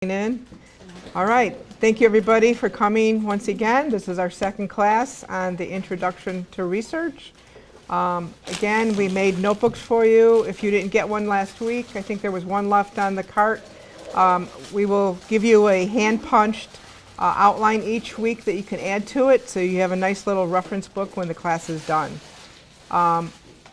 In. All right, thank you everybody for coming once again. This is our second class on the Introduction to Research. Again, we made notebooks for you. If you didn't get one last week, I think there was one left on the cart. We will give you a hand-punched outline each week that you can add to it, so you have a nice little reference book when the class is done.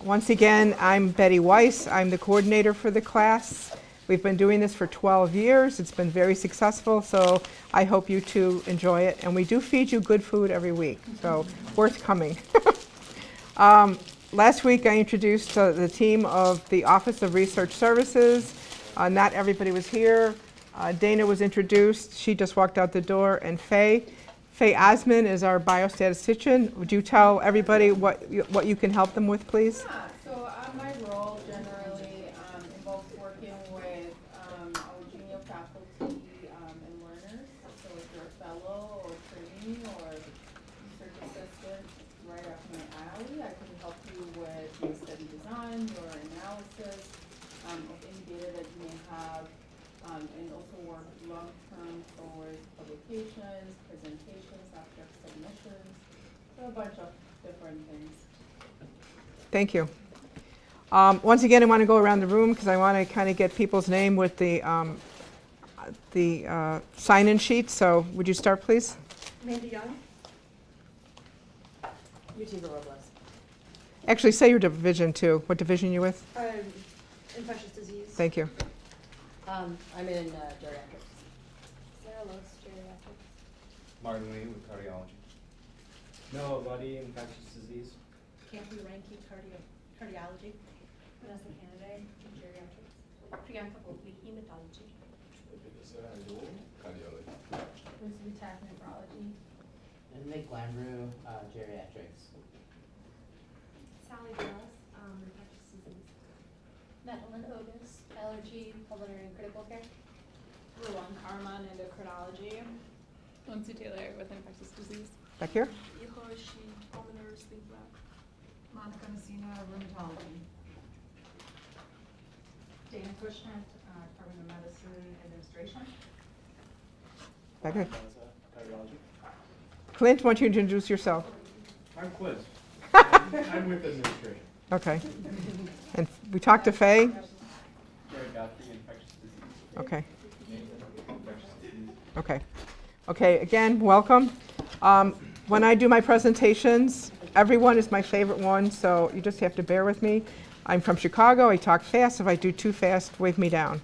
Once again, I'm Betty Weiss. I'm the coordinator for the class. We've been doing this for 12 years. It's been very successful, so I hope you too enjoy it. And we do feed you good food every week, so worth coming. Last week I introduced the team of the Office of Research Services. Not everybody was here. Dana was introduced. She just walked out the door. And Faye Osman is our biostatistician. Would you tell everybody what you can help them with, please? Yeah, so my role generally involves working with our junior faculty and learners. So if you're a fellow or trainee or research assistant, right up my alley, I can help you with your study design, your analysis of any data that you may have, and also work long-term towards publications, presentations, abstract submissions, so a bunch of different things. Thank you. Once again, I want to go around the room because I want to kind of get people's name with the sign-in sheet. So would you start, please? Amanda Young. Utiba Robles. Actually, say your division, too. What division are you with? Infectious disease. Thank you. I'm in geriatrics. Sarah Lewis, geriatrics. Martin Lee with cardiology. Noah Buddy, infectious disease. Kathy Ranke, cardiology. Vanessa Kennedy, geriatrics. Priyanka Bhopli, hematology. Elizabeth Taff, nephrology. And Nick Lambrew, geriatrics. Sally Dallas, infectious disease. Madeline Otis, allergy, pulmonary and critical care. Ruwan Karman, endocrinology. Lindsay Taylor with infectious disease. Back here. Yehoshi, pulmonary sleep lab. Monica Messina, rheumatology. Dana Cushnet, Department of Medicine Administration. Back here. Cardiology. Clint, why don't you introduce yourself? I'm Clint. I'm with administration. Okay. And we talked to Faye. Jared Godfrey, infectious disease. Okay. Infectious disease. Okay. Okay, again, welcome. When I do my presentations, everyone is my favorite one, so you just have to bear with me. I'm from Chicago. I talk fast. If I do too fast, wave me down.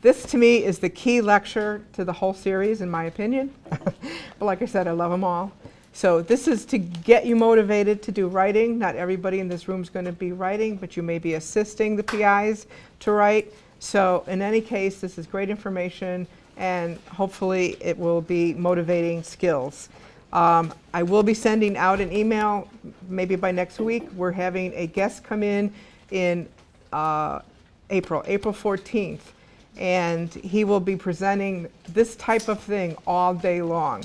This, to me, is the key lecture to the whole series, in my opinion. But like I said, I love them all. So this is to get you motivated to do writing. Not everybody in this room is going to be writing, but you may be assisting the PIs to write. So in any case, this is great information, and hopefully it will be motivating skills. I will be sending out an email maybe by next week. We're having a guest come in April 14th, and he will be presenting this type of thing all day long.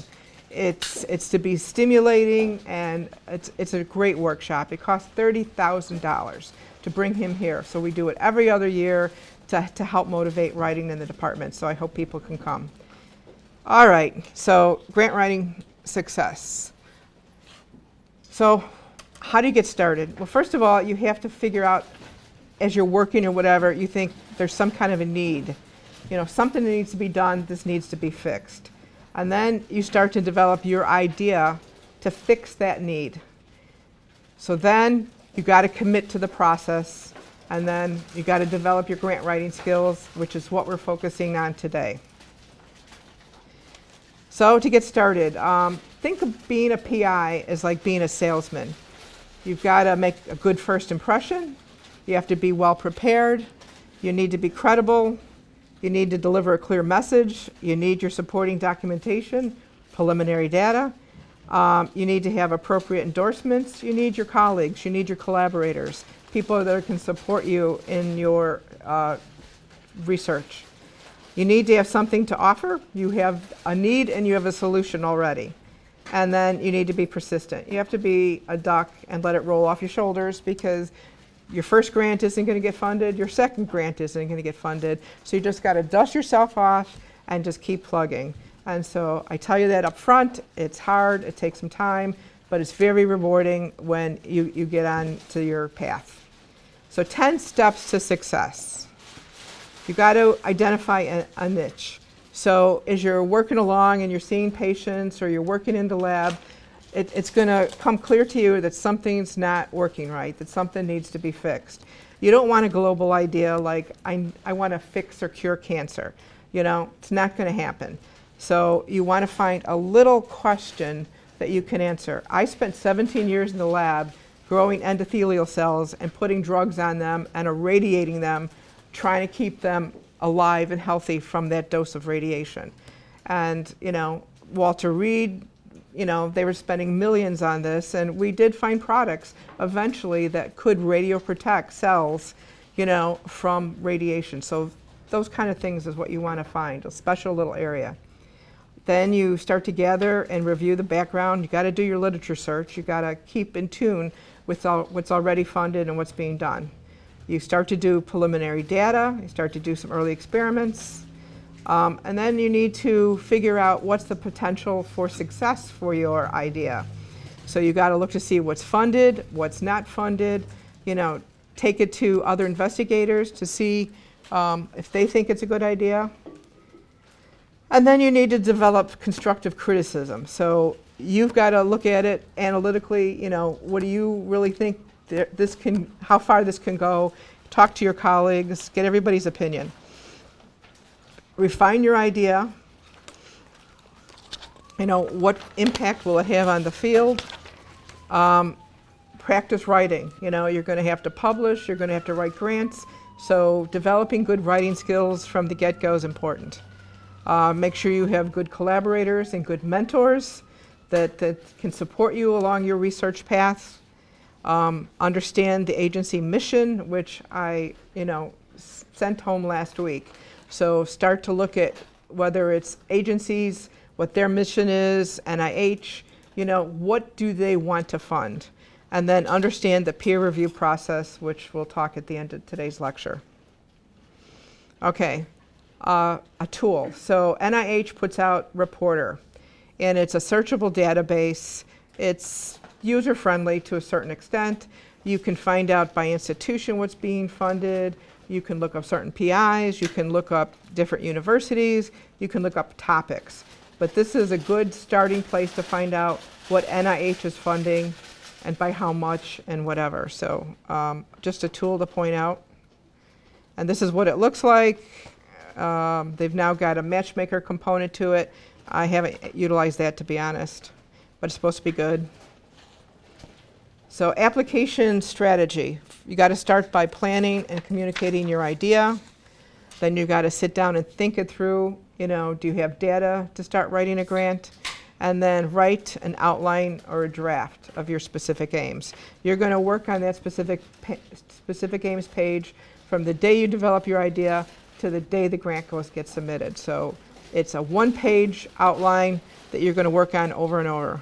It's to be stimulating, and it's a great workshop. It costs $30,000 to bring him here, so we do it every other year to help motivate writing in the department, so I hope people can come. All right, so grant writing success. So how do you get started? Well, first of all, you have to figure out, as you're working or whatever, you think there's some kind of a need. You know, something that needs to be done, this needs to be fixed. And then you start to develop your idea to fix that need. So then you got to commit to the process, and then you got to develop your grant writing skills, which is what we're focusing on today. So to get started, think of being a PI as like being a salesman. You've got to make a good first impression. You have to be well prepared. You need to be credible. You need to deliver a clear message. You need your supporting documentation, preliminary data. You need to have appropriate endorsements. You need your colleagues. You need your collaborators, people that can support you in your research. You need to have something to offer. You have a need and you have a solution already. And then you need to be persistent. You have to be a duck and let it roll off your shoulders, because your first grant isn't going to get funded, your second grant isn't going to get funded. So you just got to dust yourself off and just keep plugging. And so I tell you that up front, it's hard, it takes some time, but it's very rewarding when you get on to your path. So 10 steps to success. You got to identify a niche. So as you're working along and you're seeing patients or you're working in the lab, it's going to come clear to you that something's not working right, that something needs to be fixed. You don't want a global idea like, I want to fix or cure cancer. You know, it's not going to happen. So you want to find a little question that you can answer. I spent 17 years in the lab growing endothelial cells and putting drugs on them and irradiating them, trying to keep them alive and healthy from that dose of radiation. And, you know, Walter Reed, you know, they were spending millions on this, and we did find products eventually that could radioprotect cells, you know, from radiation. So those kind of things is what you want to find, a special little area. Then you start to gather and review the background. You got to do your literature search. You got to keep in tune with what's already funded and what's being done. You start to do preliminary data. You start to do some early experiments. And then you need to figure out what's the potential for success for your idea. So you got to look to see what's funded, what's not funded, you know, take it to other investigators to see if they think it's a good idea. And then you need to develop constructive criticism. So you've got to look at it analytically, you know, what do you really think how far this can go? Talk to your colleagues, get everybody's opinion. Refine your idea. You know, what impact will it have on the field? Practice writing. You know, you're going to have to publish, you're going to have to write grants. So developing good writing skills from the get-go is important. Make sure you have good collaborators and good mentors that can support you along your research path. Understand the agency mission, which I, you know, sent home last week. So start to look at whether it's agencies, what their mission is, NIH, you know, what do they want to fund? And then understand the peer review process, which we'll talk at the end of today's lecture. Okay, a tool. So NIH puts out Reporter, and it's a searchable database. It's user-friendly to a certain extent. You can find out by institution what's being funded. You can look up certain PIs. You can look up different universities. You can look up topics. But this is a good starting place to find out what NIH is funding and by how much and whatever. So just a tool to point out. And this is what it looks like. They've now got a matchmaker component to it. I haven't utilized that, to be honest, but it's supposed to be good. So application strategy. You got to start by planning and communicating your idea. Then you got to sit down and think it through. You know, do you have data to start writing a grant? And then write an outline or a draft of your specific aims. You're going to work on that specific aims page from the day you develop your idea to the day the grant gets submitted. So it's a one-page outline that you're going to work on over and over.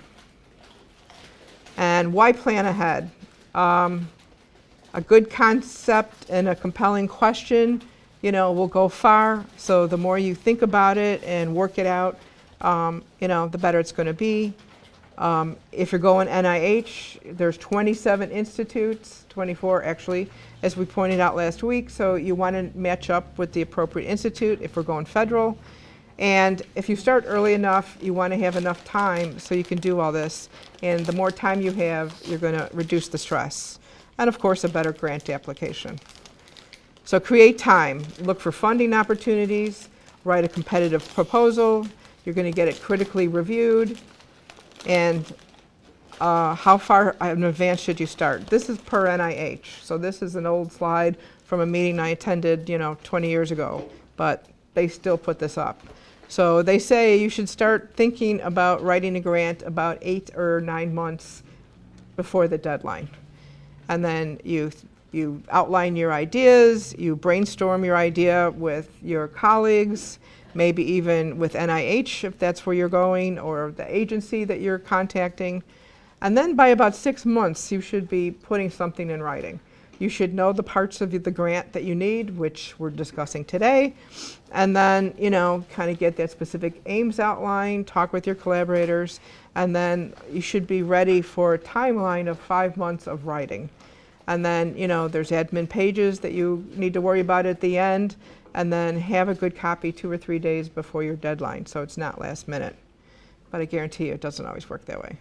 And why plan ahead? A good concept and a compelling question, you know, will go far. So the more you think about it and work it out, you know, the better it's going to be. If you're going NIH, there's 27 institutes, 24 actually, as we pointed out last week. So you want to match up with the appropriate institute if we're going federal. And if you start early enough, you want to have enough time so you can do all this. And the more time you have, you're going to reduce the stress. And of course, a better grant application. So create time. Look for funding opportunities. Write a competitive proposal. You're going to get it critically reviewed. And how far in advance should you start? This is per NIH. So this is an old slide from a meeting I attended, you know, 20 years ago. But they still put this up. So they say you should start thinking about writing a grant about 8 or 9 months before the deadline. And then you outline your ideas, you brainstorm your idea with your colleagues, maybe even with NIH if that's where you're going, or the agency that you're contacting. And then by about 6 months, you should be putting something in writing. You should know the parts of the grant that you need, which we're discussing today. And then, kind of get that specific aims outlined, talk with your collaborators, and then you should be ready for a timeline of 5 months of writing. And then, there's admin pages that you need to worry about at the end, and then have a good copy 2 or 3 days before your deadline, so it's not last minute. But I guarantee you it doesn't always work that way.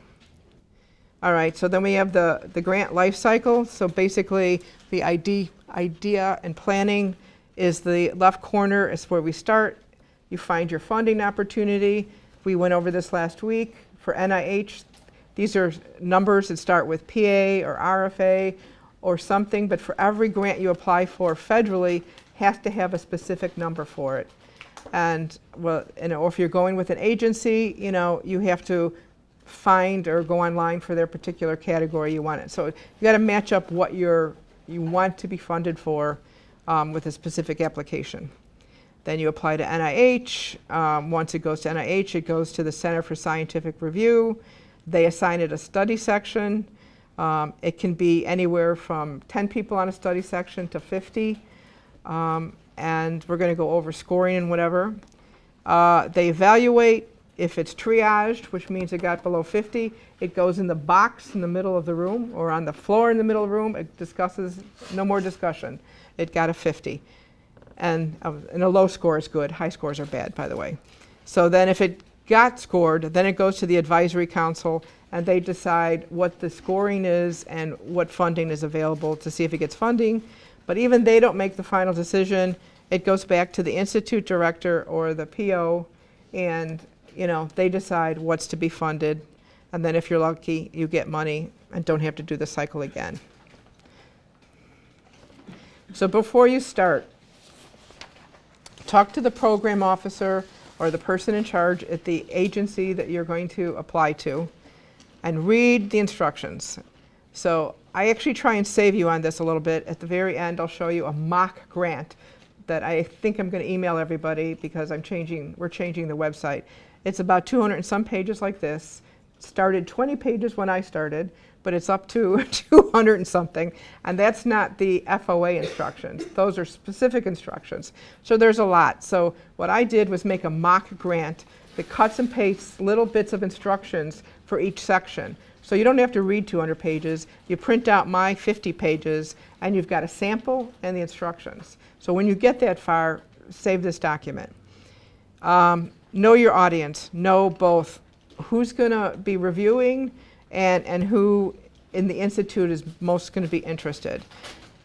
All right, so then we have the grant life cycle. So basically, the idea and planning is the left corner is where we start. You find your funding opportunity. We went over this last week. For NIH, these are numbers that start with PA or RFA or something, but for every grant you apply for federally, has to have a specific number for it. And or if you're going with an agency, you have to find or go online for their particular category you want it. So you got to match up what you want to be funded for with a specific application. Then you apply to NIH. Once it goes to NIH, it goes to the Center for Scientific Review. They assign it a study section. It can be anywhere from 10 people on a study section to 50. And we're going to go over scoring and whatever. They evaluate. If it's triaged, which means it got below 50, it goes in the box in the middle of the room or on the floor in the middle of the room. It discusses, no more discussion. It got a 50. And a low score is good. High scores are bad, by the way. So then if it got scored, then it goes to the advisory council, and they decide what the scoring is and what funding is available to see if it gets funding. But even they don't make the final decision. It goes back to the institute director or the PO, and they decide what's to be funded, and then if you're lucky, you get money and don't have to do the cycle again. So before you start, talk to the program officer or the person in charge at the agency that you're going to apply to and read the instructions. So I actually try and save you on this a little bit. At the very end, I'll show you a mock grant that I think I'm going to email everybody because we're changing the website. It's about 200 and some pages like this. It started 20 pages when I started, but it's up to 200 and something. And that's not the FOA instructions. Those are specific instructions. So there's a lot. So what I did was make a mock grant that cuts and pastes little bits of instructions for each section. So you don't have to read 200 pages. You print out my 50 pages, and you've got a sample and the instructions. So when you get that far, save this document. Know your audience. Know both who's going to be reviewing and who in the institute is most going to be interested.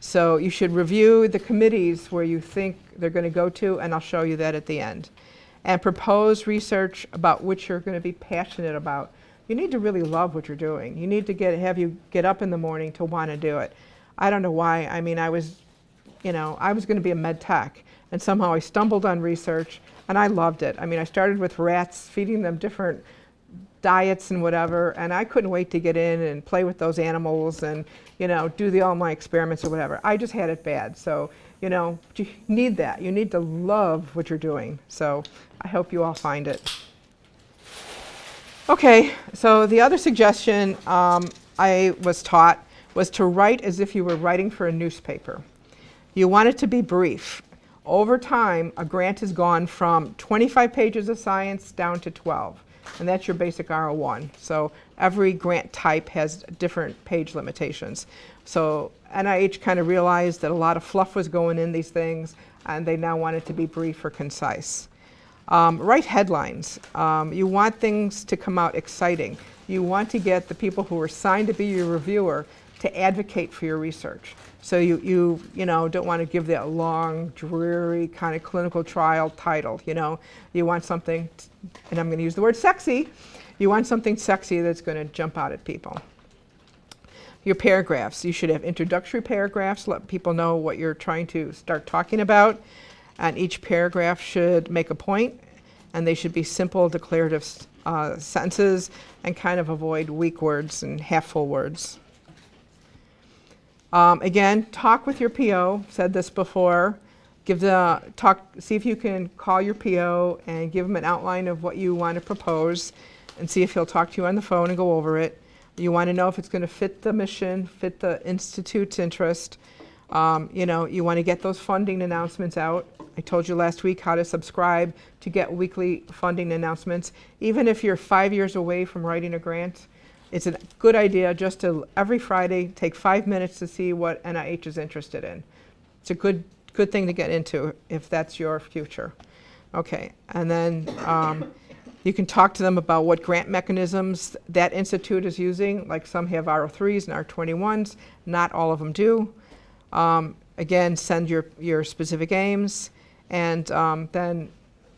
So you should review the committees where you think they're going to go to, and I'll show you that at the end. And propose research about which you're going to be passionate about. You need to really love what you're doing. You need to have you get up in the morning to want to do it. I don't know why. I mean, I was going to be a med tech, and somehow I stumbled on research, and I loved it. I mean, I started with rats, feeding them different diets and whatever, and I couldn't wait to get in and play with those animals and, do all my experiments or whatever. I just had it bad. So, you need that. You need to love what you're doing. So I hope you all find it. Okay, so the other suggestion I was taught was to write as if you were writing for a newspaper. You want it to be brief. Over time, a grant has gone from 25 pages of science down to 12, and that's your basic R01. So every grant type has different page limitations. So NIH kind of realized that a lot of fluff was going in these things, and they now want it to be brief or concise. Write headlines. You want things to come out exciting. You want to get the people who are assigned to be your reviewer to advocate for your research. So you don't want to give that long, dreary kind of clinical trial title. You want something, and I'm going to use the word sexy. You want something sexy that's going to jump out at people. Your paragraphs. You should have introductory paragraphs. Let people know what you're trying to start talking about. And each paragraph should make a point, and they should be simple, declarative sentences, and kind of avoid weak words and half-full words. Again, talk with your PO. Said this before. See if you can call your PO and give him an outline of what you want to propose, and see if he'll talk to you on the phone and go over it. You want to know if it's going to fit the mission, fit the institute's interest. You want to get those funding announcements out. I told you last week how to subscribe to get weekly funding announcements. Even if you're 5 years away from writing a grant, it's a good idea just to every Friday take 5 minutes to see what NIH is interested in. It's a good thing to get into if that's your future. Okay, and then you can talk to them about what grant mechanisms that institute is using. Like some have R03s and R21s, not all of them do. Again, send your specific aims, and then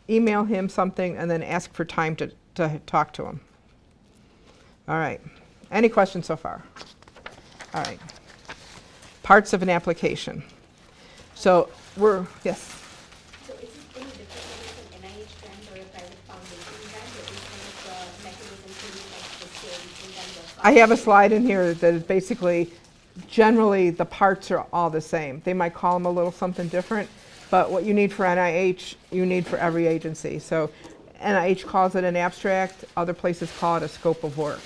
email him something and then ask for time to talk to him. All right. Any questions so far? All right. Parts of an application. So yes. So is this any different whether it's an NIH grant or a private foundation grant, or is kind of the mechanism to be like the same in terms of? I have a slide in here that is basically, generally the parts are all the same. They might call them a little something different, but what you need for NIH, you need for every agency. So NIH calls it an abstract, other places call it a scope of work.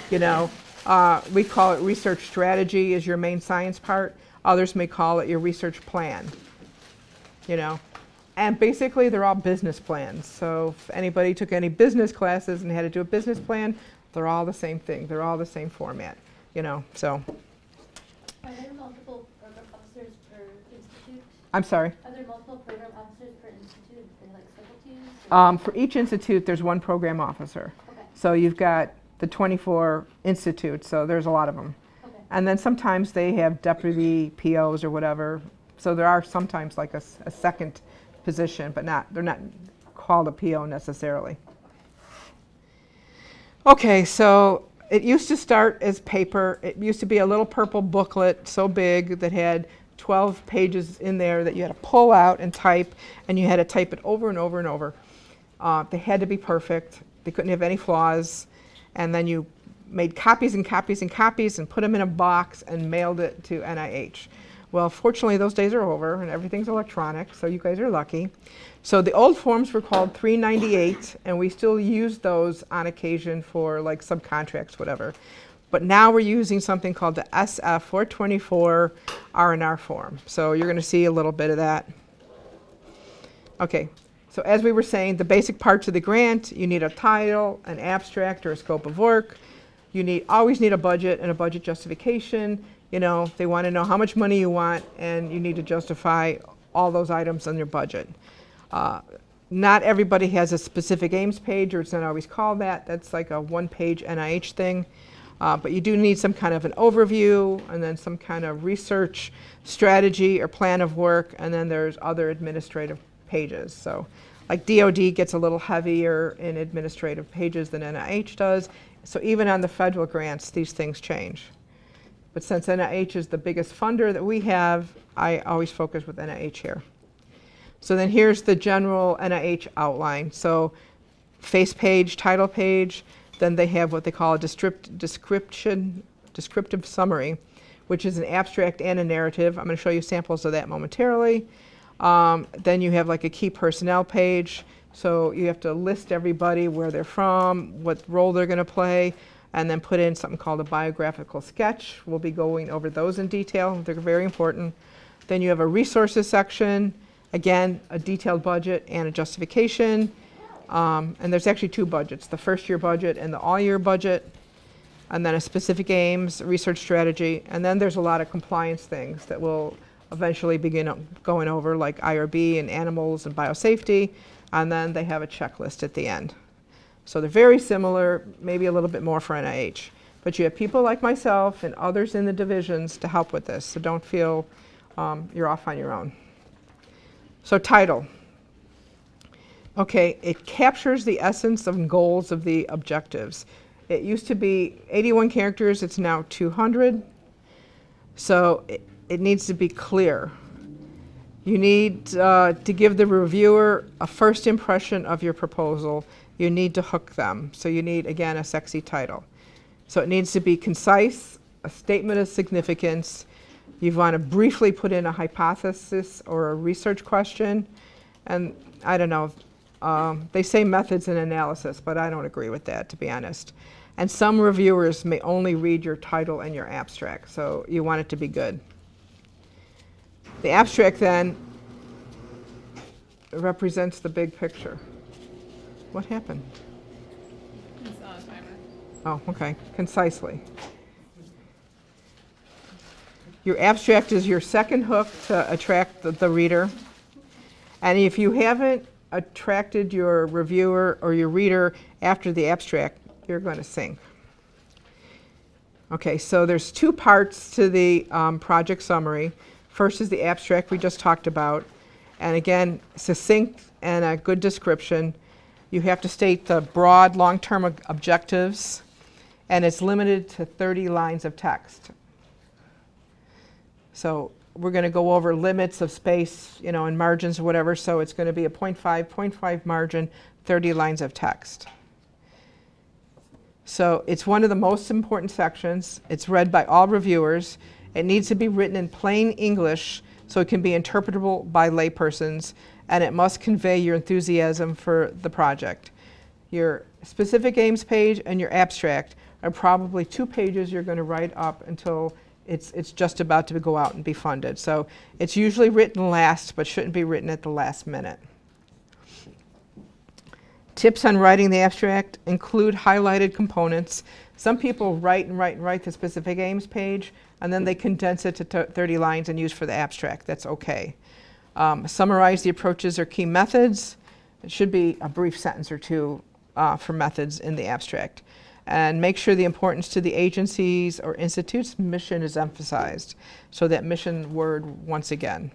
We call it research strategy is your main science part. Others may call it your research plan. And basically they're all business plans. So if anybody took any business classes and had to do a business plan, they're all the same thing. They're all the same format, so. Are there multiple program officers per institute? I'm sorry. Are there multiple program officers per institute, like specialties? For each institute, there's one program officer. Okay. So you've got the 24 institutes, so there's a lot of them. Okay. And then sometimes they have deputy POs or whatever. So there are sometimes like a second position, but they're not called a PO necessarily. Okay, so it used to start as paper. It used to be a little purple booklet so big that had 12 pages in there that you had to pull out and type, and you had to type it over and over and over. They had to be perfect. They couldn't have any flaws. And then you made copies and copies and copies and put them in a box and mailed it to NIH. Well, fortunately, those days are over and everything's electronic, so you guys are lucky. So the old forms were called 398, and we still use those on occasion for like subcontracts, whatever. But now we're using something called the SF 424 R&R form. So you're going to see a little bit of that. Okay, so as we were saying, the basic parts of the grant, you need a title, an abstract, or a scope of work. You always need a budget and a budget justification. They want to know how much money you want, and you need to justify all those items on your budget. Not everybody has a specific aims page, or it's not always called that. That's like a one-page NIH thing. But you do need some kind of an overview, and then some kind of research strategy or plan of work, and then there's other administrative pages. So like DOD gets a little heavier in administrative pages than NIH does. So even on the federal grants, these things change. But since NIH is the biggest funder that we have, I always focus with NIH here. So then here's the general NIH outline. So face page, title page, then they have what they call a descriptive summary, which is an abstract and a narrative. I'm going to show you samples of that momentarily. Then you have like a key personnel page. So you have to list everybody, where they're from, what role they're going to play, and then put in something called a biographical sketch. We'll be going over those in detail. They're very important. Then you have a resources section, again, a detailed budget and a justification. And there's actually two budgets, the first year budget and the all-year budget, and then a specific aims, research strategy, and then there's a lot of compliance things that we'll eventually begin going over, like IRB and animals and biosafety, and then they have a checklist at the end. So they're very similar, maybe a little bit more for NIH. But you have people like myself and others in the divisions to help with this, so don't feel you're off on your own. So title. Okay, it captures the essence and goals of the objectives. It used to be 81 characters, it's now 200. So it needs to be clear. You need to give the reviewer a first impression of your proposal. You need to hook them. So you need, again, a sexy title. So it needs to be concise, a statement of significance. You want to briefly put in a hypothesis or a research question. And I don't know, they say methods and analysis, but I don't agree with that, to be honest. And some reviewers may only read your title and your abstract, so you want it to be good. The abstract then represents the big picture. What happened? It's on a timer. Oh, okay, concisely. Your abstract is your second hook to attract the reader. And if you haven't attracted your reviewer or your reader after the abstract, you're going to sink. Okay, so there's two parts to the project summary. First is the abstract we just talked about. And again, succinct and a good description. You have to state the broad long-term objectives, and it's limited to 30 lines of text. So we're going to go over limits of space, and margins or whatever, so it's going to be a 0.5 margin, 30 lines of text. So it's one of the most important sections. It's read by all reviewers. It needs to be written in plain English so it can be interpretable by laypersons, and it must convey your enthusiasm for the project. Your specific aims page and your abstract are probably 2 pages you're going to write up until it's just about to go out and be funded. So it's usually written last, but shouldn't be written at the last minute. Tips on writing the abstract include highlighted components. Some people write the specific aims page, and then they condense it to 30 lines and use for the abstract. That's okay. Summarize the approaches or key methods. It should be a brief sentence or two for methods in the abstract. And make sure the importance to the agencies or institutes' mission is emphasized. So that mission word once again.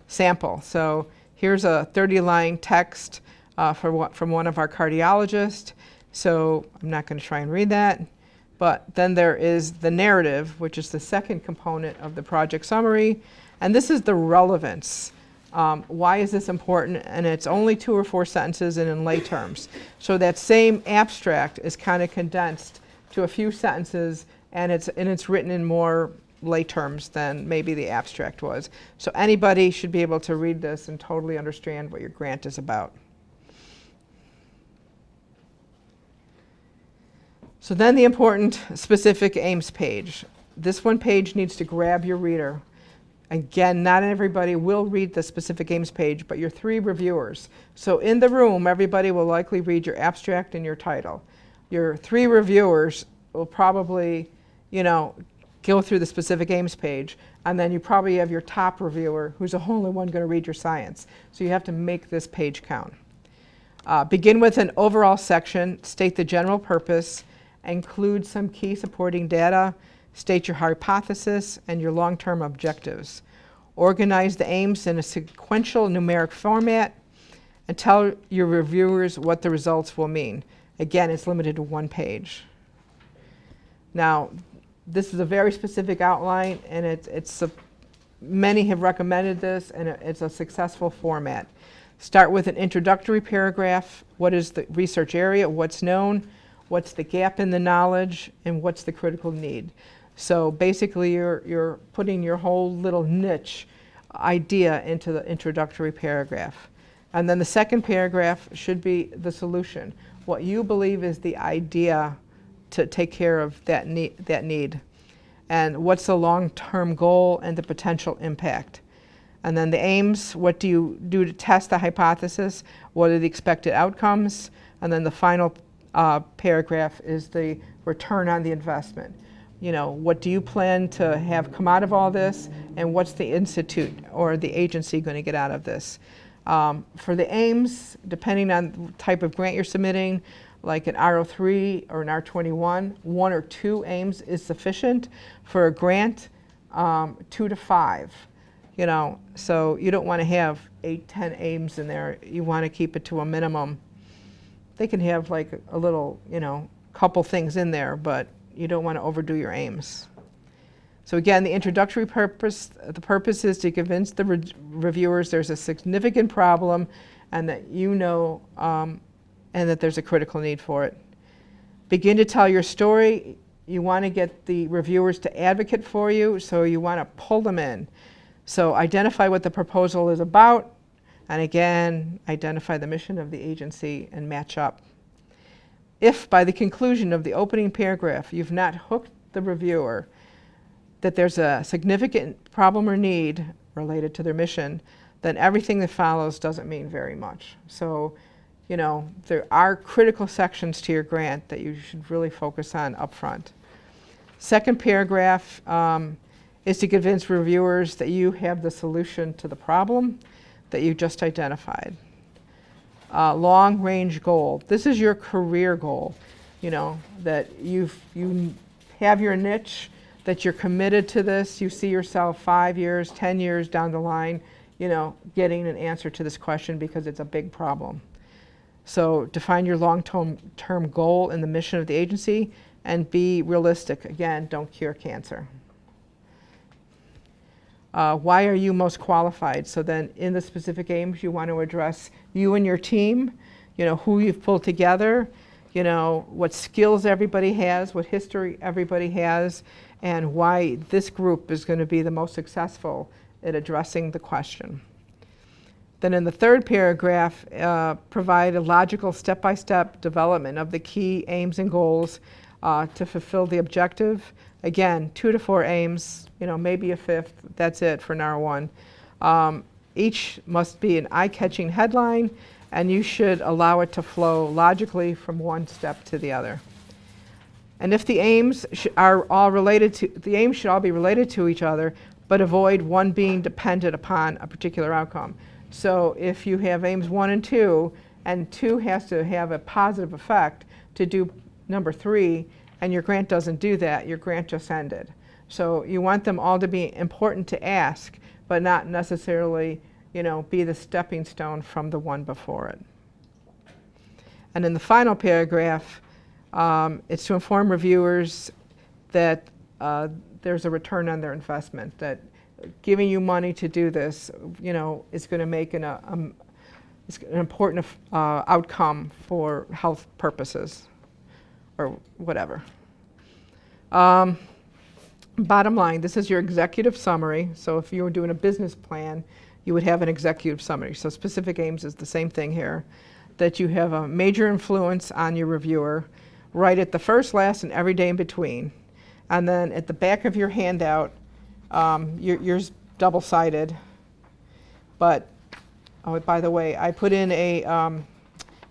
Sample. So here's a 30-line text from one of our cardiologists. So I'm not going to try and read that. But then there is the narrative, which is the second component of the project summary. And this is the relevance. Why is this important? And it's only 2 or 4 sentences and in lay terms. So that same abstract is kind of condensed to a few sentences, and it's written in more lay terms than maybe the abstract was. So anybody should be able to read this and totally understand what your grant is about. So then the important specific aims page. This one page needs to grab your reader. Again, not everybody will read the specific aims page, but your 3 reviewers. So in the room, everybody will likely read your abstract and your title. Your 3 reviewers will probably, go through the specific aims page, and then you probably have your top reviewer, who's the only one going to read your science. So you have to make this page count. Begin with an overall section, state the general purpose, include some key supporting data, state your hypothesis and your long-term objectives. Organize the aims in a sequential numeric format and tell your reviewers what the results will mean. Again, it's limited to 1 page. Now, this is a very specific outline, and many have recommended this, and it's a successful format. Start with an introductory paragraph. What is the research area? What's known? What's the gap in the knowledge? And what's the critical need? So basically, you're putting your whole little niche idea into the introductory paragraph. And then the second paragraph should be the solution. What you believe is the idea to take care of that need. And what's the long-term goal and the potential impact. And then the aims, what do you do to test the hypothesis? What are the expected outcomes? And then the final paragraph is the return on the investment. What do you plan to have come out of all this, and what's the institute or the agency going to get out of this? For the aims, depending on the type of grant you're submitting, like an R03 or an R21, 1 or 2 aims is sufficient. For a grant, 2 to 5. So you don't want to have 8, 10 aims in there. You want to keep it to a minimum. They can have like a little, couple things in there, but you don't want to overdo your aims. So again, the introductory purpose, the purpose is to convince the reviewers there's a significant problem and that and that there's a critical need for it. Begin to tell your story. You want to get the reviewers to advocate for you, so you want to pull them in. So identify what the proposal is about, and again, identify the mission of the agency and match up. If by the conclusion of the opening paragraph you've not hooked the reviewer that there's a significant problem or need, related to their mission, then everything that follows doesn't mean very much. So, you know, there are critical sections to your grant that you should really focus on up front. Second paragraph is to convince reviewers that you have the solution to the problem that you just identified. Long-range goal. This is your career goal, you know, that you have your niche, that you're committed to this. You see yourself 5 years, 10 years down the line, you know, getting an answer to this question because it's a big problem. So define your long-term goal and the mission of the agency, and be realistic. Again, don't cure cancer. Why are you most qualified? So then in the specific aims, you want to address you and your team, you know, who you've pulled together, you know, what skills everybody has, what history everybody has, and why this group is going to be the most successful at addressing the question. Then in the third paragraph, provide a logical step-by-step development of the key aims and goals to fulfill the objective. Again, 2 to 4 aims, you know, maybe a 5th, that's it for NAR 1. Each must be an eye-catching headline, and you should allow it to flow logically from one step to the other. And if the aims are all related to, the aims should all be related to each other, but avoid one being dependent upon a particular outcome. So if you have aims 1 and 2 has to have a positive effect to do number 3, and your grant doesn't do that, your grant just ended. So you want them all to be important to ask, but not necessarily, you know, be the stepping stone from the one before it. And in the final paragraph, it's to inform reviewers that there's a return on their investment, that giving you money to do this, you know, is going to make an important outcome for health purposes or whatever. Bottom line, this is your executive summary. So if you were doing a business plan, you would have an executive summary. So specific aims is the same thing here, that you have a major influence on your reviewer, right at the first, last, and every day in between. And then at the back of your handout, yours double-sided, but oh, by the way, I put in a, on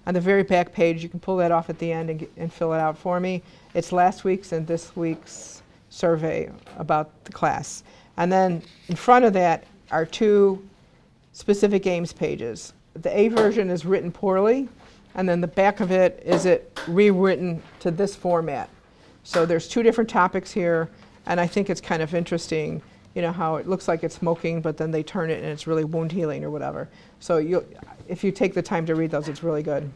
the very back page, you can pull that off at the end and fill it out for me. It's last week's and this week's survey about the class. And then in front of that are 2 specific aims pages. The A version is written poorly, and then the back of it is rewritten to this format. So there's 2 different topics here, and I think it's kind of interesting, you know, how it looks like it's smoking, but then they turn it and it's really wound healing or whatever. So if you take the time to read those, it's really good.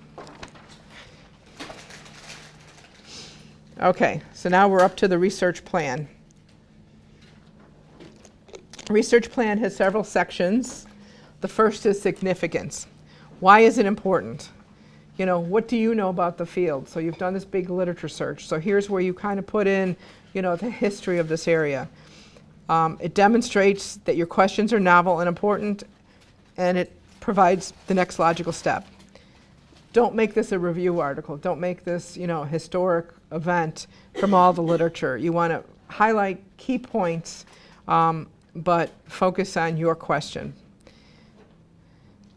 Okay, so now we're up to the research plan. Research plan has several sections. The first is significance. Why is it important? You know, what do you know about the field? So you've done this big literature search. So here's where you kind of put in, you know, the history of this area. It demonstrates that your questions are novel and important, and it provides the next logical step. Don't make this a review article. Don't make this, you know, historic event from all the literature. You want to highlight key points, but focus on your question.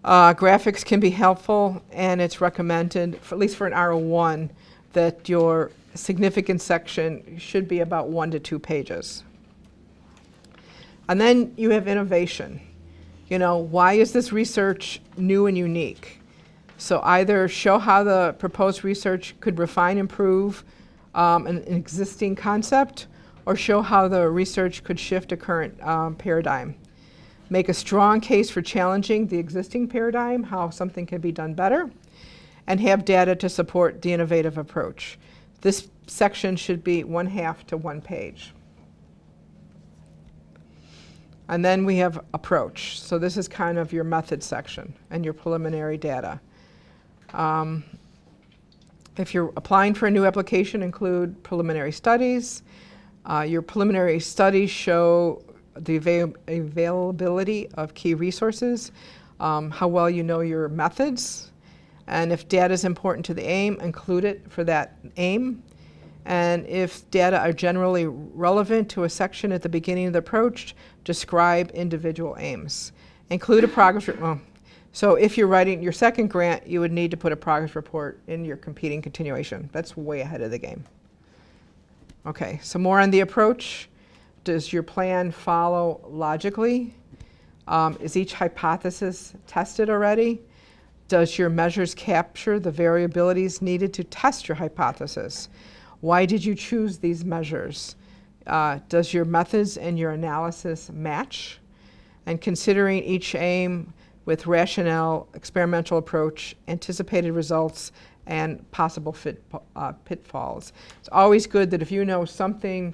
Graphics can be helpful, and it's recommended, at least for an R01, that your significance section should be about 1 to 2 pages. And then you have innovation. You know, why is this research new and unique? So either show how the proposed research could refine, improve an existing concept, or show how the research could shift a current paradigm. Make a strong case for challenging the existing paradigm, how something can be done better, and have data to support the innovative approach. This section should be 1/2 to 1 page. And then we have approach. So this is kind of your method section and your preliminary data. If you're applying for a new application, include preliminary studies. Your preliminary studies show the availability of key resources, how well you know your methods, and if data is important to the aim, include it for that aim. And if data are generally relevant to a section at the beginning of the approach, describe individual aims. Include a progress report. So if you're writing your second grant, you would need to put a progress report in your competing continuation. That's way ahead of the game. Okay, so more on the approach. Does your plan follow logically? Is each hypothesis tested already? Does your measures capture the variabilities needed to test your hypothesis? Why did you choose these measures? Does your methods and your analysis match? And considering each aim with rationale, experimental approach, anticipated results, and possible pitfalls. It's always good that if you know something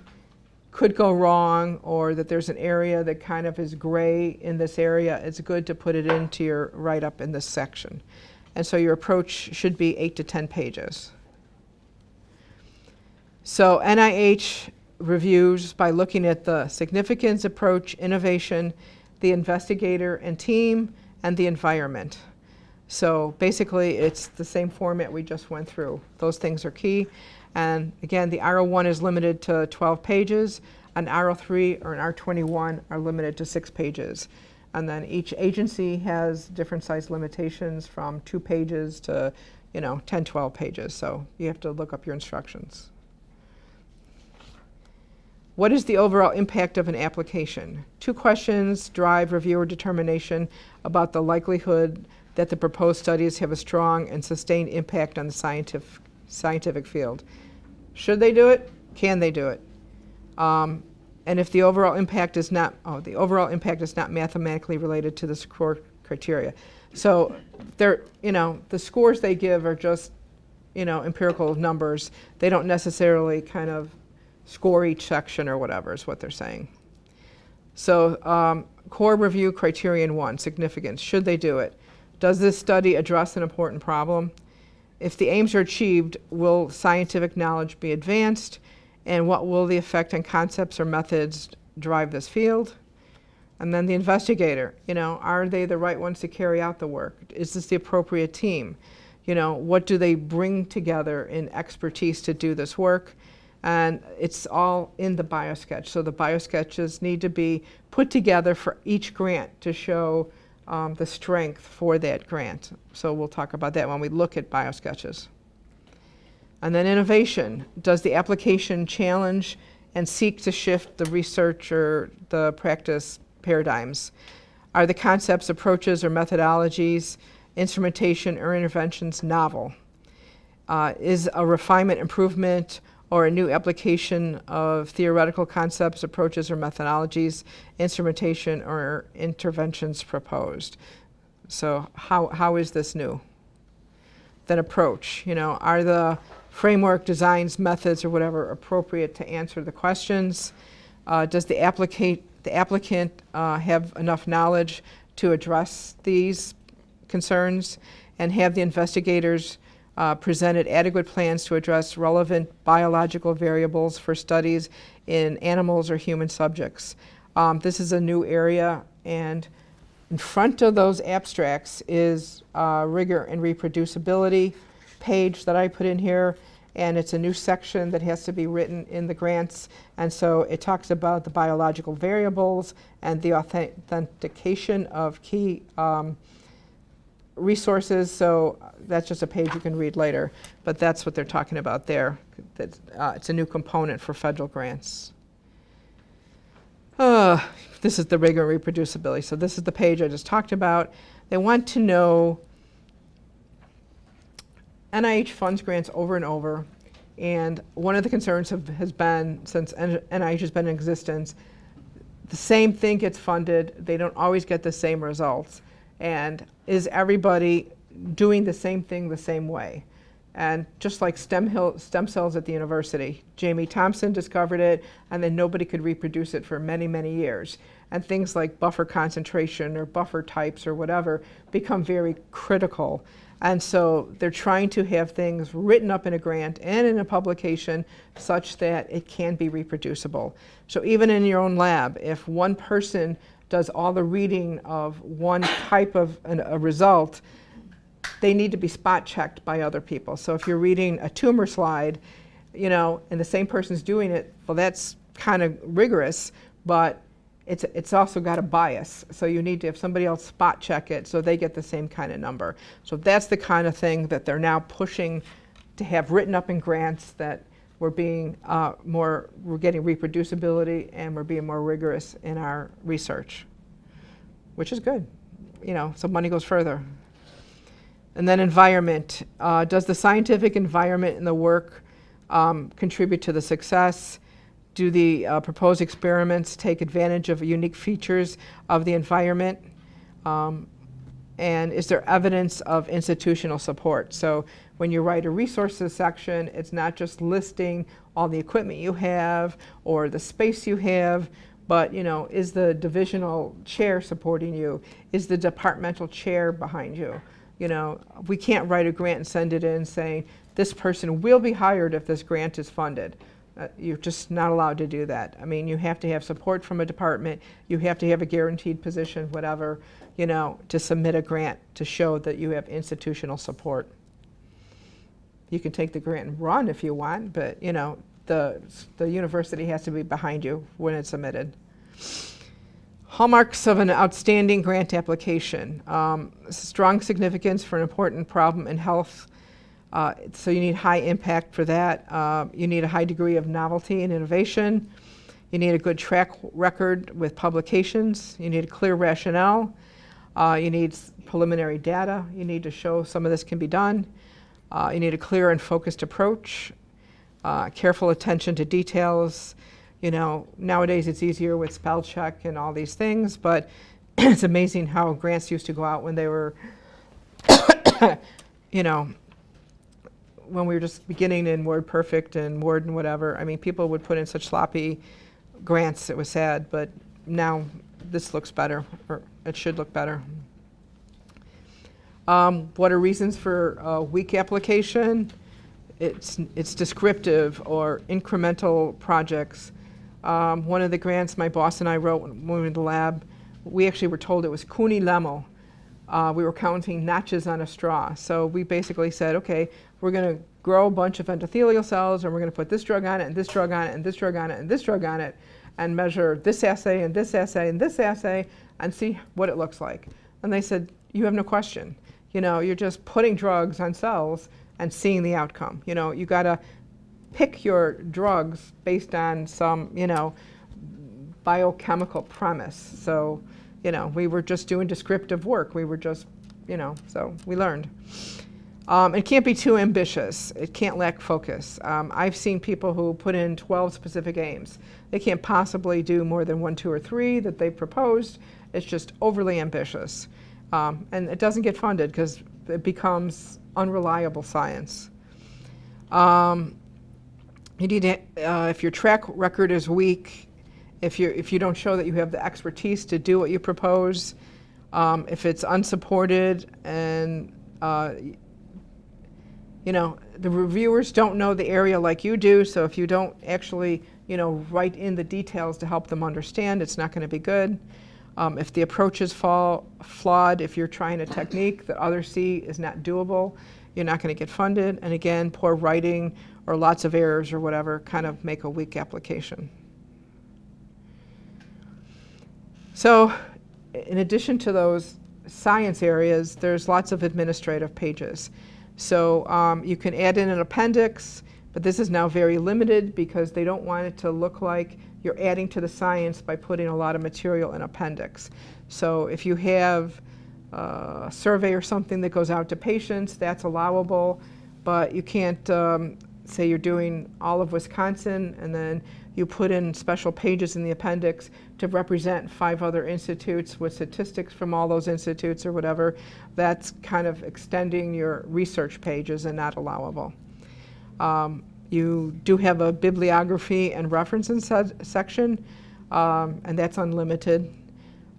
could go wrong or that there's an area that kind of is gray in this area, it's good to put it into your write-up in this section. And so your approach should be 8 to 10 pages. So NIH reviews by looking at the significance, approach, innovation, the investigator and team, and the environment. So basically, it's the same format we just went through. Those things are key. And again, the R01 is limited to 12 pages. An R03 or an R21 are limited to 6 pages. And then each agency has different size limitations from 2 pages to 10, 12 pages. So you have to look up your instructions. What is the overall impact of an application? 2 questions drive reviewer determination about the likelihood that the proposed studies have a strong and sustained impact on the scientific field. Should they do it? Can they do it? And if the overall impact is not, mathematically related to the score criteria. So the scores they give are just, empirical numbers. They don't necessarily kind of score each section or whatever is what they're saying. So core review criterion 1, significance. Should they do it? Does this study address an important problem? If the aims are achieved, will scientific knowledge be advanced? And what will the effect on concepts or methods drive this field? And then the investigator, are they the right ones to carry out the work? Is this the appropriate team? What do they bring together in expertise to do this work? And it's all in the biosketch. So the biosketches need to be put together for each grant to show the strength for that grant. So we'll talk about that when we look at biosketches. And then innovation. Does the application challenge and seek to shift the research or the practice paradigms? Are the concepts, approaches, or methodologies, instrumentation, or interventions novel? Is a refinement, improvement, or a new application of theoretical concepts, approaches, or methodologies, instrumentation, or interventions proposed? So how is this new? Then approach. Are the framework, designs, methods, or whatever appropriate to answer the questions? Does the applicant have enough knowledge to address these concerns? And have the investigators presented adequate plans to address relevant biological variables for studies in animals or human subjects? This is a new area, and in front of those abstracts is rigor and reproducibility page that I put in here, and it's a new section that has to be written in the grants, and so it talks about the biological variables and the authentication of key resources. So that's just a page you can read later, but that's what they're talking about there. It's a new component for federal grants. This is the rigor and reproducibility. So this is the page I just talked about. They want to know NIH funds grants over and over, and one of the concerns has been, since NIH has been in existence, the same thing gets funded. They don't always get the same results. And is everybody doing the same thing the same way? And just like stem cells at the university, Jamie Thompson discovered it, and then nobody could reproduce it for many, many years. And things like buffer concentration or buffer types or whatever become very critical. And so they're trying to have things written up in a grant and in a publication such that it can be reproducible. So even in your own lab, if one person does all the reading of one type of a result, they need to be spot checked by other people. So if you're reading a tumor slide, you know, and the same person's doing it, well, that's kind of rigorous, but it's also got a bias. So you need to have somebody else spot check it so they get the same kind of number. So that's the kind of thing that they're now pushing to have written up in grants, that we're being we're getting reproducibility, and we're being more rigorous in our research, which is good. You know, so money goes further. And then environment. Does the scientific environment in the work contribute to the success? Do the proposed experiments take advantage of unique features of the environment? And is there evidence of institutional support? So when you write a resources section, it's not just listing all the equipment you have or the space you have, but, you know, is the divisional chair supporting you? Is the departmental chair behind you? You know, we can't write a grant and send it in saying this person will be hired if this grant is funded. You're just not allowed to do that. I mean, you have to have support from a department. You have to have a guaranteed position, whatever, you know, to submit a grant to show that you have institutional support. You can take the grant and run if you want, but, you know, the university has to be behind you when it's submitted. Hallmarks of an outstanding grant application. Strong significance for an important problem in health. So you need high impact for that. You need a high degree of novelty and innovation. You need a good track record with publications. You need a clear rationale. You need preliminary data. You need to show some of this can be done. You need a clear and focused approach. Careful attention to details. You know, nowadays it's easier with spell check and all these things, but it's amazing how grants used to go out when they were, you know, when we were just beginning in WordPerfect and Word and whatever. I mean, people would put in such sloppy grants, it was sad, but now this looks better, or it should look better. What are reasons for a weak application? It's descriptive or incremental projects. One of the grants my boss and I wrote when we were in the lab, we actually were told it was Cooney Lemel. We were counting notches on a straw. So we basically said, okay, we're going to grow a bunch of endothelial cells, and we're going to put this drug on it, and this drug on it, and this drug on it, and this drug on it, and measure this assay, and this assay, and this assay, and see what it looks like. And they said, you have no question. You know, you're just putting drugs on cells and seeing the outcome. You know, you got to pick your drugs based on some, you know, biochemical premise. So, you know, we were just doing descriptive work. We were just, you know, so we learned. It can't be too ambitious. It can't lack focus. I've seen people who put in 12 specific aims. They can't possibly do more than 1, 2, or 3 that they've proposed. It's just overly ambitious. And it doesn't get funded because it becomes unreliable science. You need to, if your track record is weak, if you don't show that you have the expertise to do what you propose, if it's unsupported, and you know, the reviewers don't know the area like you do, so if you don't actually, you know, write in the details to help them understand, it's not going to be good. If the approach is flawed, if you're trying a technique that others see is not doable, you're not going to get funded. And again, poor writing or lots of errors or whatever kind of make a weak application. So in addition to those science areas, there's lots of administrative pages. So you can add in an appendix, but this is now very limited because they don't want it to look like you're adding to the science by putting a lot of material in appendix. So if you have a survey or something that goes out to patients, that's allowable, but you can't say you're doing all of Wisconsin and then you put in special pages in the appendix to represent 5 other institutes with statistics from all those institutes or whatever. That's kind of extending your research pages and not allowable. You do have a bibliography and references section, and that's unlimited.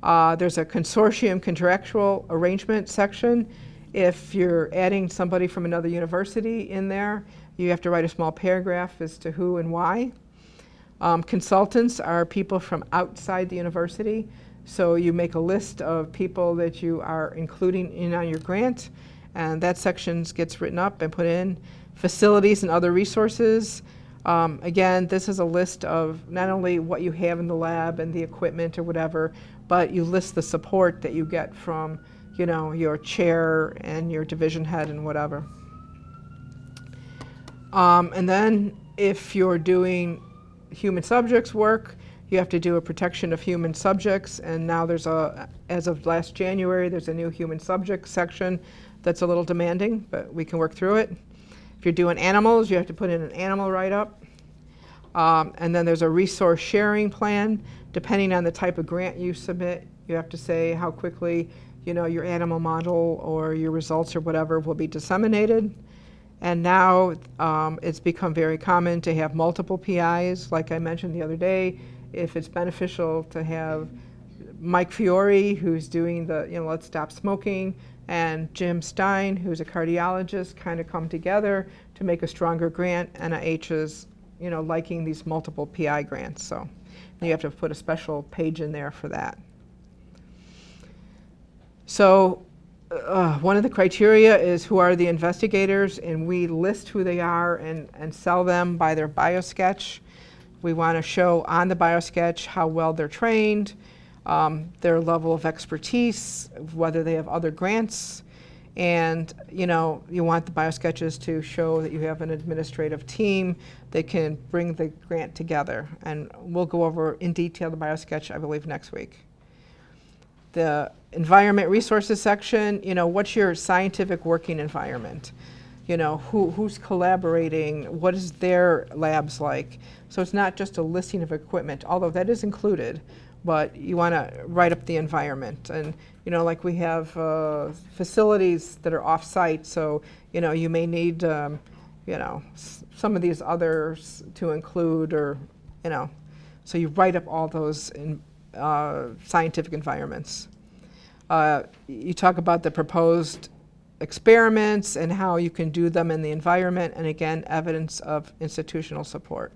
There's a consortium contractual arrangement section. If you're adding somebody from another university in there, you have to write a small paragraph as to who and why. Consultants are people from outside the university, so you make a list of people that you are including in on your grant, and that section gets written up and put in. Facilities and other resources. Again, this is a list of not only what you have in the lab and the equipment or whatever, but you list the support that you get from, you know, your chair and your division head and whatever. And then if you're doing human subjects work, you have to do a protection of human subjects, and now there's as of last January, there's a new human subject section that's a little demanding, but we can work through it. If you're doing animals, you have to put in an animal write-up. And then there's a resource sharing plan. Depending on the type of grant you submit, you have to say how quickly, you know, your animal model or your results or whatever will be disseminated. And now it's become very common to have multiple PIs, like I mentioned the other day. If it's beneficial to have Mike Fiore, who's doing the, you know, Let's Stop Smoking, and Jim Stein, who's a cardiologist, kind of come together to make a stronger grant. NIH is, you know, liking these multiple PI grants, so you have to put a special page in there for that. So one of the criteria is who are the investigators, and we list who they are and sell them by their biosketch. We want to show on the biosketch how well they're trained, their level of expertise, whether they have other grants, and you know, you want the biosketches to show that you have an administrative team that can bring the grant together. And we'll go over in detail the biosketch, I believe, next week. The environment resources section, you know, what's your scientific working environment? You know, who's collaborating? What is their labs like? So it's not just a listing of equipment, although that is included, but you want to write up the environment. And, you know, like we have facilities that are off-site, so, you know, you may need, you know, some of these others to include, or, you know, so you write up all those in, scientific environments. You talk about the proposed experiments and how you can do them in the environment, and again, evidence of institutional support.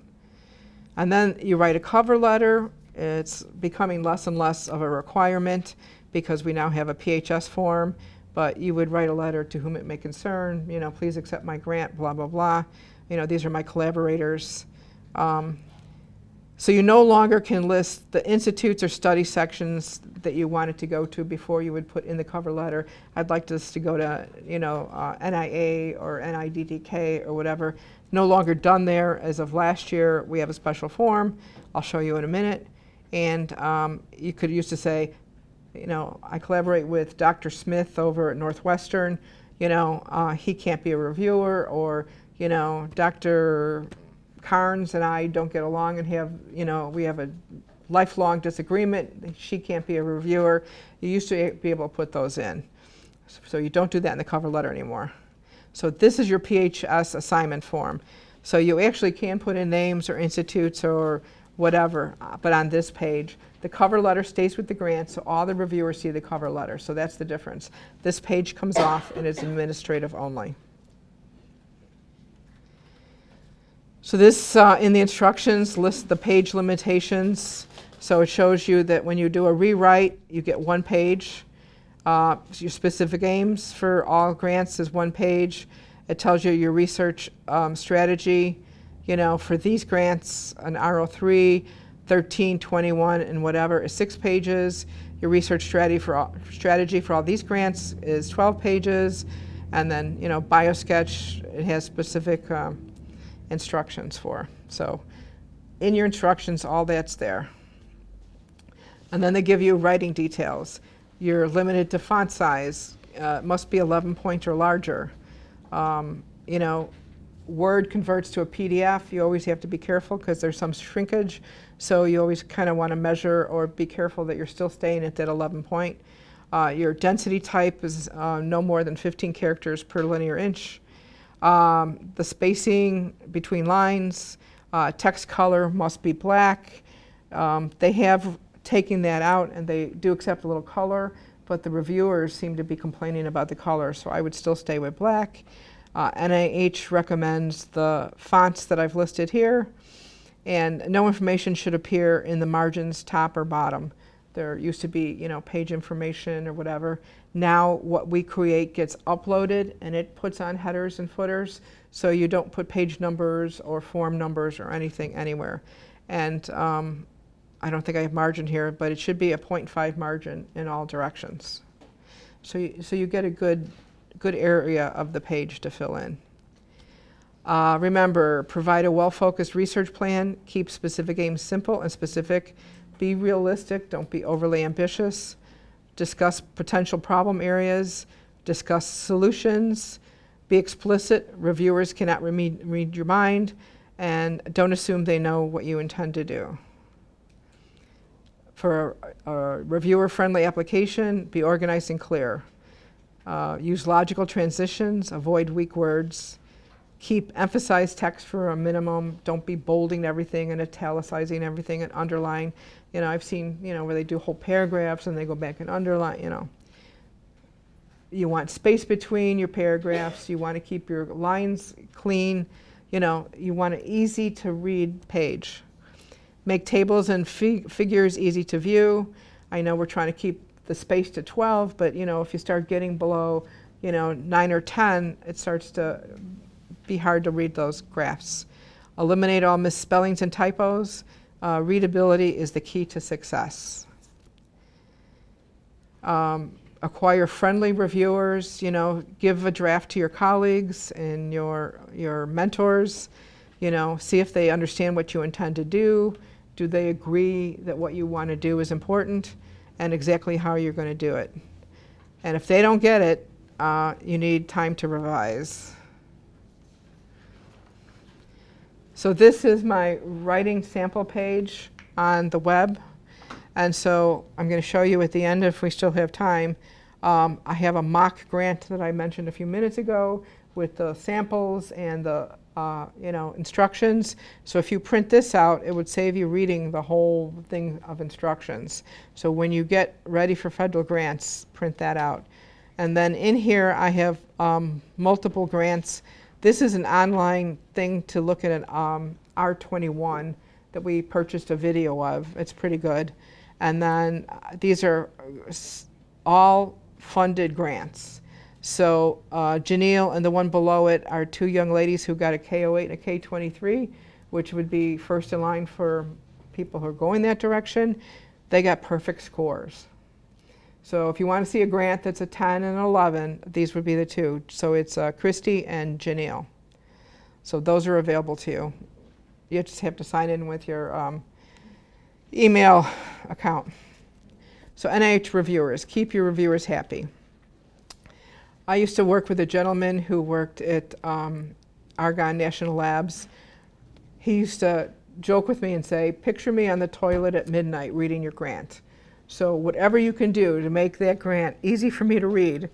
And then you write a cover letter. It's becoming less and less of a requirement because we now have a PHS form, but you would write a letter to whom it may concern, you know, please accept my grant, blah, blah, blah. You know, these are my collaborators. So you no longer can list the institutes or study sections that you wanted to go to before. You would put in the cover letter, I'd like this to go to, you know, NIA or NIDDK or whatever. No longer done there. As of last year, we have a special form. I'll show you in a minute. And you could used to say, you know, I collaborate with Dr. Smith over at Northwestern. You know, he can't be a reviewer, or, you know, Dr. Carnes and I don't get along and have, you know, we have a lifelong disagreement. She can't be a reviewer. You used to be able to put those in. So you don't do that in the cover letter anymore. So this is your PHS assignment form. So you actually can put in names or institutes or whatever, but on this page, the cover letter stays with the grant, so all the reviewers see the cover letter. So that's the difference. This page comes off and is administrative only. So this, in the instructions, lists the page limitations. So it shows you that when you do a rewrite, you get 1 page. So your specific aims for all grants is 1 page. It tells you your research strategy. You know, for these grants, an RO3, 13, 21, and whatever is 6 pages. Your research strategy for all these grants is 12 pages. And then, you know, BioSketch, it has specific instructions for. So in your instructions, all that's there. And then they give you writing details. You're limited to font size. It must be 11 point or larger. You know, Word converts to a PDF. You always have to be careful because there's some shrinkage. So you always kind of want to measure or be careful that you're still staying at that 11 point. Your density type is no more than 15 characters per linear inch. The spacing between lines, text color must be black. They have taken that out and they do accept a little color, but the reviewers seem to be complaining about the color, so I would still stay with black. NIH recommends the fonts that I've listed here, and no information should appear in the margins, top or bottom. There used to be, you know, page information or whatever. Now what we create gets uploaded and it puts on headers and footers. so you don't put page numbers or form numbers or anything anywhere. And I don't think I have margin here, but it should be a 0.5 margin in all directions. So you get a good area of the page to fill in. Remember, provide a well-focused research plan. Keep specific aims simple and specific. Be realistic, don't be overly ambitious. Discuss potential problem areas. Discuss solutions. Be explicit. Reviewers cannot read your mind. And don't assume they know what you intend to do. For a reviewer-friendly application, be organized and clear. Use logical transitions. Avoid weak words. Emphasize text for a minimum. Don't be bolding everything and italicizing everything and underline. You know, I've seen, where they do whole paragraphs and they go back and underline, You want space between your paragraphs. You want to keep your lines clean. You want an easy to read page. Make tables and figures easy to view. I know we're trying to keep the space to 12, but if you start getting below, 9 or 10, it starts to be hard to read those graphs. Eliminate all misspellings and typos. Readability is the key to success. Acquire friendly reviewers. Give a draft to your colleagues and your mentors. See if they understand what you intend to do. Do they agree that what you want to do is important and exactly how you're going to do it? And if they don't get it, you need time to revise. So this is my writing sample page on the web. And so I'm going to show you at the end, if we still have time, I have a mock grant that I mentioned a few minutes ago with the samples and the instructions. So if you print this out, it would save you reading the whole thing of instructions. So when you get ready for federal grants, print that out. And then in here I have multiple grants. This is an online thing to look at an R21 that we purchased a video of. It's pretty good. And then these are all funded grants. So Janelle and the one below it are two young ladies who got a K08 and a K23, which would be first in line for people who are going that direction. They got perfect scores. So if you want to see a grant that's a 10 and an 11, these would be the two. So it's Christy and Janelle. So those are available to you. You just have to sign in with your email account. So NIH reviewers, keep your reviewers happy. I used to work with a gentleman who worked at Argonne National Labs. He used to joke with me and say, picture me on the toilet at midnight reading your grant. So whatever you can do to make that grant easy for me to read,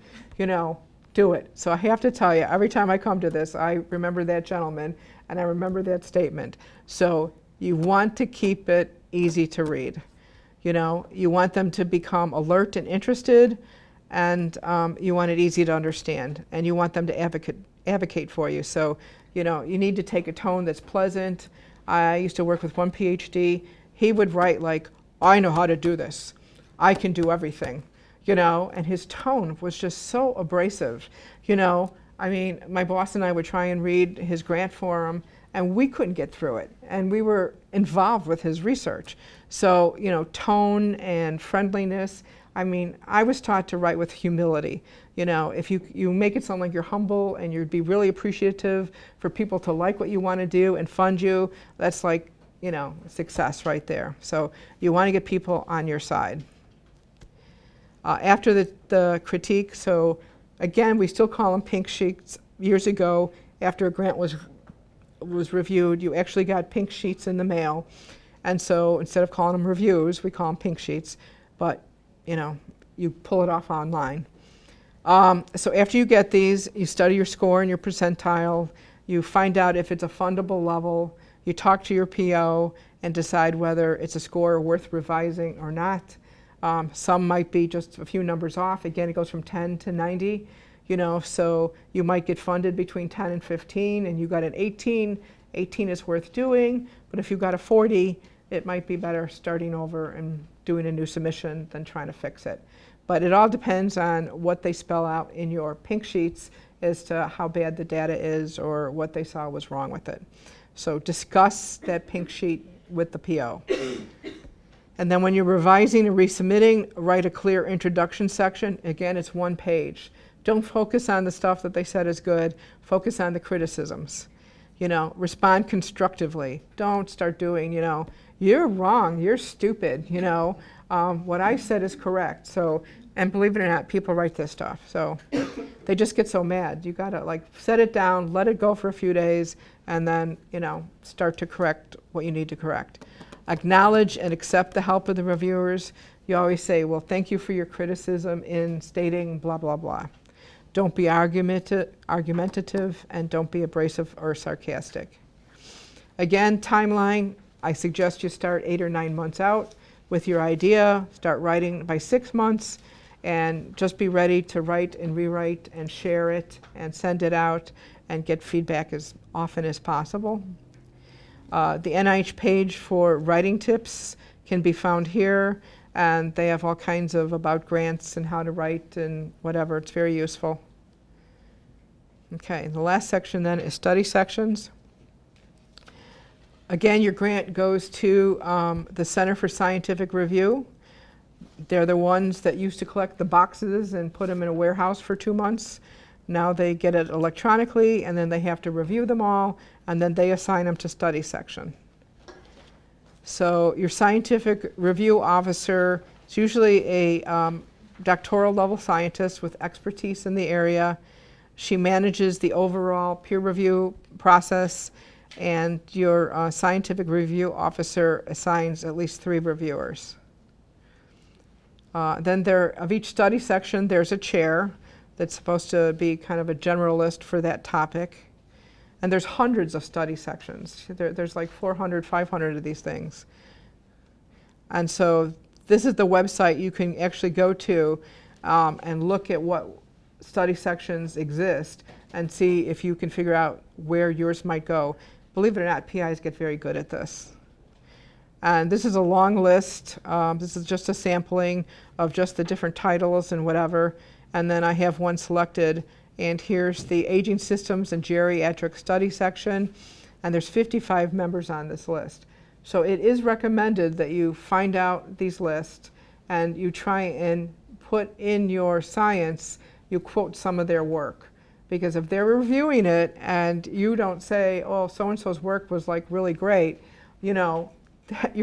do it. So I have to tell you, every time I come to this, I remember that gentleman and I remember that statement. So you want to keep it easy to read. You want them to become alert and interested, and you want it easy to understand, and you want them to advocate for you. So, you need to take a tone that's pleasant. I used to work with one PhD. He would write like, I know how to do this. I can do everything, and his tone was just so abrasive. My boss and I would try and read his grant for him, and we couldn't get through it. And we were involved with his research. So, tone and friendliness. I was taught to write with humility. If you make it sound like you're humble and you'd be really appreciative for people to like what you want to do and fund you, that's like, success right there. So you want to get people on your side. After the critique, so again, we still call them pink sheets. Years ago, after a grant was reviewed, you actually got pink sheets in the mail. And so instead of calling them reviews, we call them pink sheets. But, you pull it off online. So after you get these, you study your score and your percentile. You find out if it's a fundable level. You talk to your PO and decide whether it's a score worth revising or not. Some might be just a few numbers off. Again, it goes from 10 to 90. So you might get funded between 10 and 15, and you got an 18. 18 is worth doing, but if you got a 40, it might be better starting over and doing a new submission than trying to fix it. But it all depends on what they spell out in your pink sheets as to how bad the data is or what they saw was wrong with it. So discuss that pink sheet with the PO. And then when you're revising and resubmitting, write a clear introduction section. Again, it's 1 page. Don't focus on the stuff that they said is good. Focus on the criticisms. Respond constructively. Don't start doing, you're wrong, you're stupid, what I said is correct. So, and believe it or not, people write this stuff. So they just get so mad. You gotta set it down, let it go for a few days, and then, start to correct what you need to correct. Acknowledge and accept the help of the reviewers. You always say, well, thank you for your criticism in stating blah, blah, blah. Don't be argumentative, and don't be abrasive or sarcastic. Again, timeline, I suggest you start 8 or 9 months out with your idea. Start writing by 6 months, and just be ready to write and rewrite and share it and send it out and get feedback as often as possible. The NIH page for writing tips can be found here, and they have all kinds of about grants and how to write and whatever. It's very useful. Okay, the last section then is study sections. Again, your grant goes to the Center for Scientific Review. They're the ones that used to collect the boxes and put them in a warehouse for 2 months. Now they get it electronically, and then they have to review them all, and then they assign them to study section. So your scientific review officer is usually a doctoral level scientist with expertise in the area. She manages the overall peer review process, and your scientific review officer assigns at least 3 reviewers. Then of each study section, there's a chair that's supposed to be kind of a generalist for that topic. And there's hundreds of study sections. There's like 400, 500 of these things. And so this is the website you can actually go to and look at what study sections exist and see if you can figure out where yours might go. Believe it or not, PIs get very good at this. And this is a long list. This is just a sampling of just the different titles and whatever. And then I have one selected. And here's the Aging Systems and Geriatric Study section. And there's 55 members on this list. So it is recommended that you find out these lists and you try and put in your science, you quote some of their work. Because if they're reviewing it and you don't say, oh, so-and-so's work was like really great, your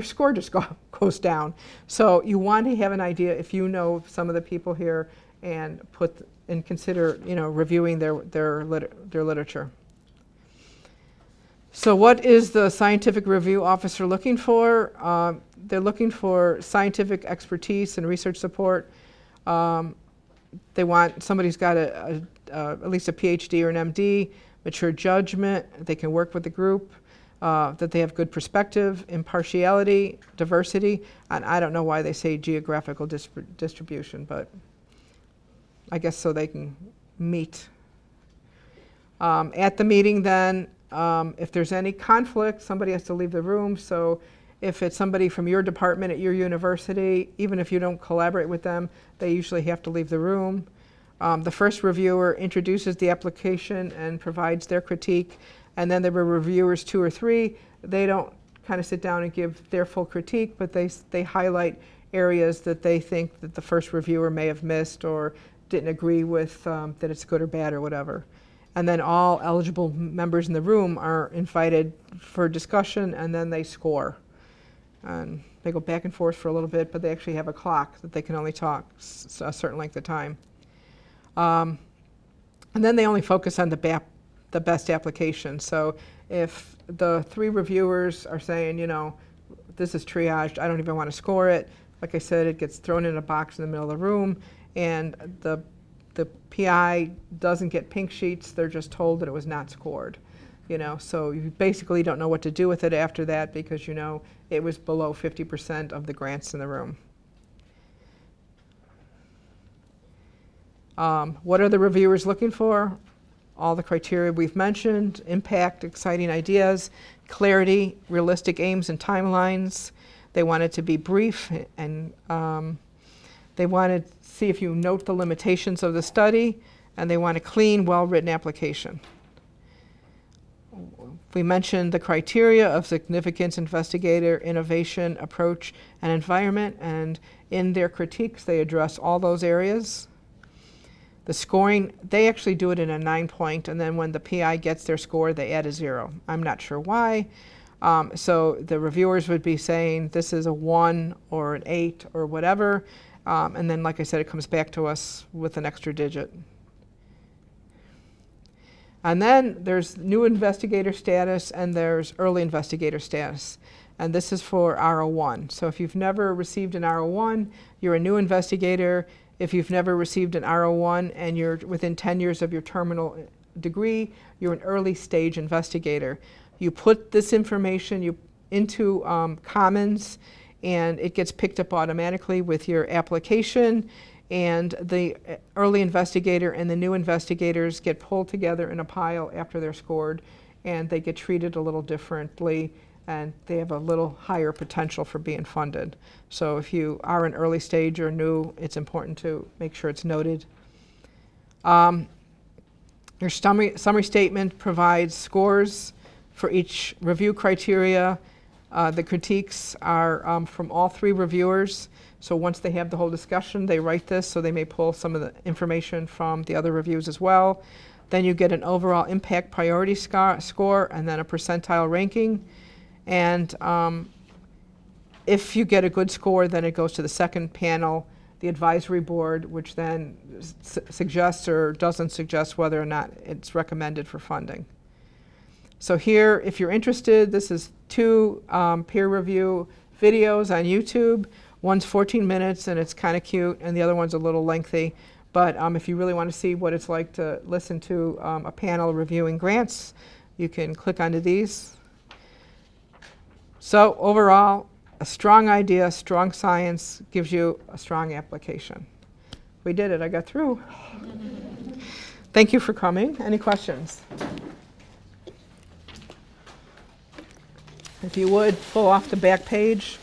score just goes down. So you want to have an idea if you know some of the people here and consider reviewing their literature. So what is the scientific review officer looking for? They're looking for scientific expertise and research support. They want somebody who's got at least a PhD or an MD, mature judgment, they can work with the group, that they have good perspective, impartiality, diversity, and I don't know why they say geographical distribution, but I guess so they can meet. At the meeting then, if there's any conflict, somebody has to leave the room. So if it's somebody from your department at your university, even if you don't collaborate with them, they usually have to leave the room. The first reviewer introduces the application and provides their critique. And then there were reviewers 2 or 3. They don't kind of sit down and give their full critique, but they highlight areas that they think that the first reviewer may have missed or didn't agree with, that it's good or bad or whatever. And then all eligible members in the room are invited for discussion, and then they score. And they go back and forth for a little bit, but they actually have a clock that they can only talk a certain length of time. And then they only focus on the best application. So if the 3 reviewers are saying, this is triaged, I don't even want to score it, like I said, it gets thrown in a box in the middle of the room, and the PI doesn't get pink sheets, they're just told that it was not scored. So you basically don't know what to do with it after that because it was below 50% of the grants in the room. What are the reviewers looking for? All the criteria we've mentioned: impact, exciting ideas, clarity, realistic aims and timelines. They want it to be brief and They want to see if you note the limitations of the study, and they want a clean, well-written application. We mentioned the criteria of significance, investigator, innovation, approach, and environment, and in their critiques, they address all those areas. The scoring, they actually do it in a 9-point, and then when the PI gets their score, they add a 0. I'm not sure why. So the reviewers would be saying this is a 1 or an 8 or whatever, and then, like I said, it comes back to us with an extra digit. And then there's new investigator status and there's early investigator status. And this is for R01. So if you've never received an R01, you're a new investigator. If you've never received an R01 and you're within 10 years of your terminal degree, you're an early stage investigator. You put this information into Commons, and it gets picked up automatically with your application. And the early investigator and the new investigators get pulled together in a pile after they're scored, and they get treated a little differently, and they have a little higher potential for being funded. So if you are an early stage or new, it's important to make sure it's noted. Your summary statement provides scores for each review criteria. The critiques are from all 3 reviewers. So once they have the whole discussion, they write this, so they may pull some of the information from the other reviews as well. Then you get an overall impact priority score and then a percentile ranking. And if you get a good score, then it goes to the second panel, the advisory board, which then suggests or doesn't suggest whether or not it's recommended for funding. So here, if you're interested, this is 2 peer review videos on YouTube. One's 14 minutes and it's kind of cute, and the other one's a little lengthy. But if you really want to see what it's like to listen to a panel reviewing grants, you can click onto these. So overall, a strong idea, strong science gives you a strong application. We did it. I got through. Thank you for coming. Any questions? If you would, pull off the back page.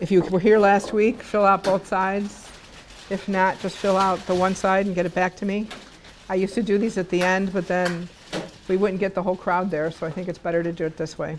If you were here last week, fill out both sides. If not, just fill out the one side and get it back to me. I used to do these at the end, but then we wouldn't get the whole crowd there, so I think it's better to do it this way.